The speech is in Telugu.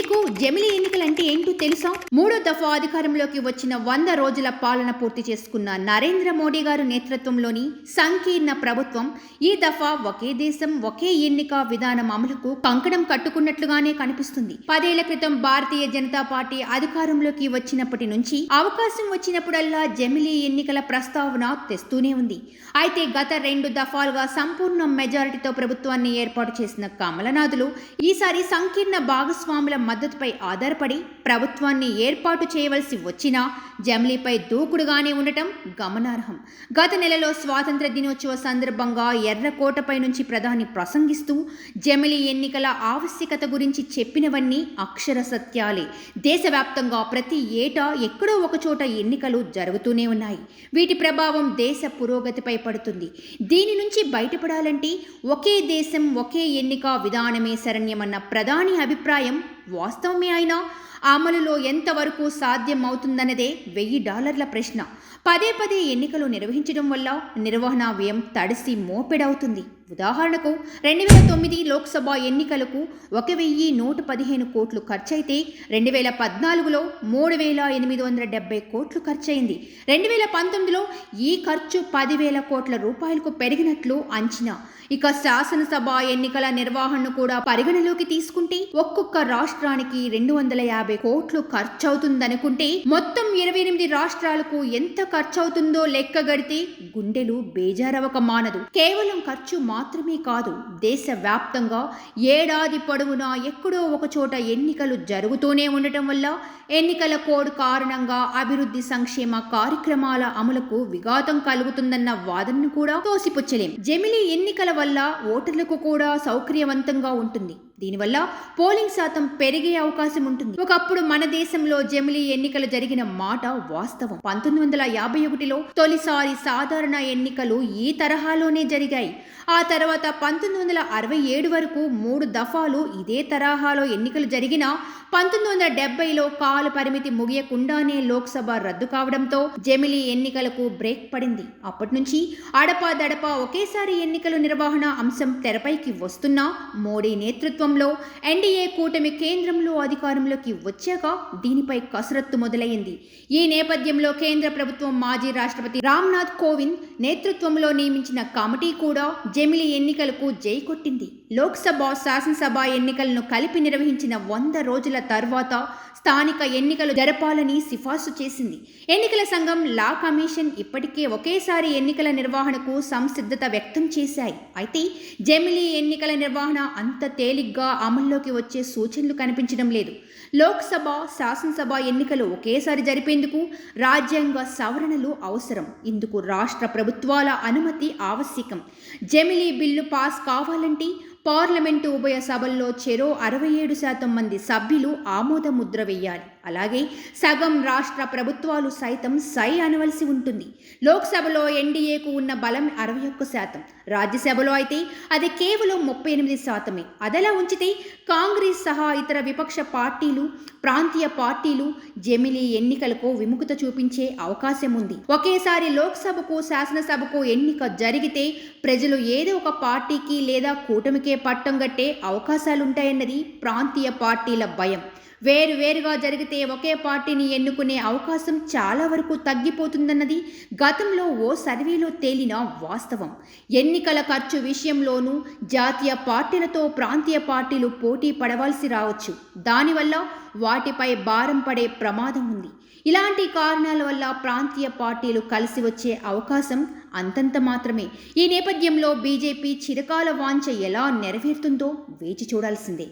మీకు జమిలీ ఎన్నికలంటే ఏంటో తెలుసా? మూడో దఫా అధికారంలోకి వచ్చిన 100 రోజుల పాలన పూర్తి చేసుకున్న నరేంద్ర మోడీ గారు నేతృత్వంలోని సంకీర్ణ ప్రభుత్వం ఈ దఫా ఒకే దేశం ఒకే ఎన్నిక విధానం అమలుకు కంకణం కట్టుకున్నట్లుగానే కనిపిస్తుంది. 10 ఏళ్ల క్రితం భారతీయ జనతా పార్టీ అధికారంలోకి వచ్చినప్పటి నుంచి అవకాశం వచ్చినప్పుడల్లా జమిలీ ఎన్నికల ప్రస్తావన తెస్తూనే ఉంది. అయితే గత 2 దఫాలుగా సంపూర్ణ మెజారిటీతో ప్రభుత్వాన్ని ఏర్పాటు చేసిన కమలనాథులు ఈసారి సంకీర్ణ భాగస్వాముల మద్దతుపై ఆధారపడి ప్రభుత్వాన్ని ఏర్పాటు చేయవలసి వచ్చినా జమిలీపై దూకుడుగానే ఉండటం గమనార్హం. గత నెలలో స్వాతంత్ర దినోత్సవ సందర్భంగా ఎర్రకోటపై నుంచి ప్రధాని ప్రసంగిస్తూ జమిలీ ఎన్నికల ఆవశ్యకత గురించి చెప్పినవన్నీ అక్షర సత్యాలే. దేశవ్యాప్తంగా ప్రతి ఏటా ఎక్కడో ఒకచోట ఎన్నికలు జరుగుతూనే ఉన్నాయి. వీటి ప్రభావం దేశ పురోగతిపై పడుతుంది. దీని నుంచి బయటపడాలంటే ఒకే దేశం ఒకే ఎన్నిక విధానమే శరణ్యమన్న ప్రధాని అభిప్రాయం వాస్తవమే అయినా అమలులో ఎంతవరకు సాధ్యం అవుతుందన్నదే $1000 ప్రశ్న. పదే ఎన్నికలు నిర్వహించడం వల్ల నిర్వహణ వ్యయం తడిసి మోపెడవుతుంది. ఉదాహరణకు 2009 లోక్సభ ఎన్నికలకు 1115 కోట్లు ఖర్చయితే 2014లో 3870 కోట్లు ఖర్చయింది. 2019లో ఈ ఖర్చు 10,000 కోట్ల రూపాయలకు పెరిగినట్లు అంచనా. ఇక శాసనసభ ఎన్నికల నిర్వహణను కూడా పరిగణలోకి తీసుకుంటే ఒక్కొక్క రాష్ట్రానికి 250 కోట్లు ఖర్చవుతుందనుకుంటే మొత్తం 28 రాష్ట్రాలకు ఎంత ఖర్చవుతుందో లెక్కగడితే గుండెలు బేజారవక మానదు. కేవలం ఖర్చు మాత్రమే కాదు, దేశవ్యాప్తంగా ఏడాది పొడవునా ఎక్కడో ఒకచోట ఎన్నికలు జరుగుతూనే ఉండటం వల్ల ఎన్నికల కోడ్ కారణంగా అభివృద్ధి సంక్షేమ కార్యక్రమాల అమలుకు విఘాతం కలుగుతుందన్న వాదనను కూడా తోసిపుచ్చలేం. జమిలీ ఎన్నికల వల్ల ఓటర్లకు కూడా సౌకర్యవంతంగా ఉంటుంది. దీనివల్ల పోలింగ్ శాతం పెరిగే అవకాశం ఉంటుంది. ఒకప్పుడు మన దేశంలో జమిలీ ఎన్నికలు జరిగిన మాట వాస్తవం. 1951లో తొలిసారి సాధారణ ఎన్నికలు ఈ తరహాలోనే జరిగాయి. ఆ తర్వాత 1967 వరకు 3 దఫాలు ఇదే తరహాలో ఎన్నికలు జరిగినా 1970లో కాల పరిమితి ముగియకుండానే లోక్సభ రద్దు కావడంతో జమిలీ ఎన్నికలకు బ్రేక్ పడింది. అప్పటి నుంచి అడపాదడపా ఒకేసారి ఎన్నికల నిర్వహణ అంశం తెరపైకి వస్తున్నా మోడీ నేతృత్వంలో ఎన్డీఏ కూటమి కేంద్రంలో అధికారంలోకి వచ్చాక దీనిపై కసరత్తు మొదలైంది. ఈ నేపథ్యంలో కేంద్ర ప్రభుత్వం మాజీ రాష్ట్రపతి రామ్నాథ్ కోవింద్ నేతృత్వంలో నియమించిన కమిటీ కూడా జమిలీ ఎన్నికలకు జై కొట్టింది. లోక్సభ శాసనసభ ఎన్నికలను కలిపి నిర్వహించిన 100 రోజుల తర్వాత స్థానిక ఎన్నికలు జరపాలని సిఫార్సు చేసింది. ఎన్నికల సంఘం, లా కమిషన్ ఇప్పటికే ఒకేసారి ఎన్నికల నిర్వహణకు సంసిద్ధత వ్యక్తం చేశాయి. అయితే జమిలీ ఎన్నికల నిర్వహణ అంత తేలిగ్గా అమల్లోకి వచ్చే సూచనలు కనిపించడం లేదు. లోక్సభ, శాసనసభ ఎన్నికలు ఒకేసారి జరిపేందుకు రాజ్యాంగ సవరణలు అవసరం. ఇందుకు రాష్ట్ర ప్రభుత్వాల అనుమతి ఆవశ్యకం. జమిలీ బిల్లు పాస్ కావాలంటే పార్లమెంటు ఉభయ సభల్లో చెరో 67% మంది సభ్యులు ఆమోద ముద్ర వేయాలి. అలాగే సగం రాష్ట్ర ప్రభుత్వాలు సైతం సై అనవలసి ఉంటుంది. లోక్సభలో ఎన్డీఏకు ఉన్న బలం 61%, రాజ్యసభలో అయితే అది కేవలం 38%. అదలా ఉంచితే కాంగ్రెస్ సహా ఇతర విపక్ష పార్టీలు, ప్రాంతీయ పార్టీలు జమిలీ ఎన్నికలకు విముఖత చూపించే అవకాశం ఉంది. ఒకేసారి లోక్సభకు, శాసనసభకు ఎన్నిక జరిగితే ప్రజలు ఏదో ఒక పార్టీకి లేదా కూటమికే పట్టం గట్టే అవకాశాలుంటాయన్నది ప్రాంతీయ పార్టీల భయం. వేరువేరుగా జరిగితే ఒకే పార్టీని ఎన్నుకునే అవకాశం చాలా వరకు తగ్గిపోతుందన్నది గతంలో ఓ సర్వేలో తేలిన వాస్తవం. ఎన్నికల ఖర్చు విషయంలోనూ జాతీయ పార్టీలతో ప్రాంతీయ పార్టీలు పోటీ పడవలసి రావచ్చు. దానివల్ల వాటిపై భారం పడే ప్రమాదం ఉంది. ఇలాంటి కారణాల వల్ల ప్రాంతీయ పార్టీలు కలిసి వచ్చే అవకాశం అంతంత మాత్రమే. ఈ నేపథ్యంలో బీజేపీ చిరకాల వాంఛ ఎలా నెరవేరుతుందో వేచి చూడాల్సిందే.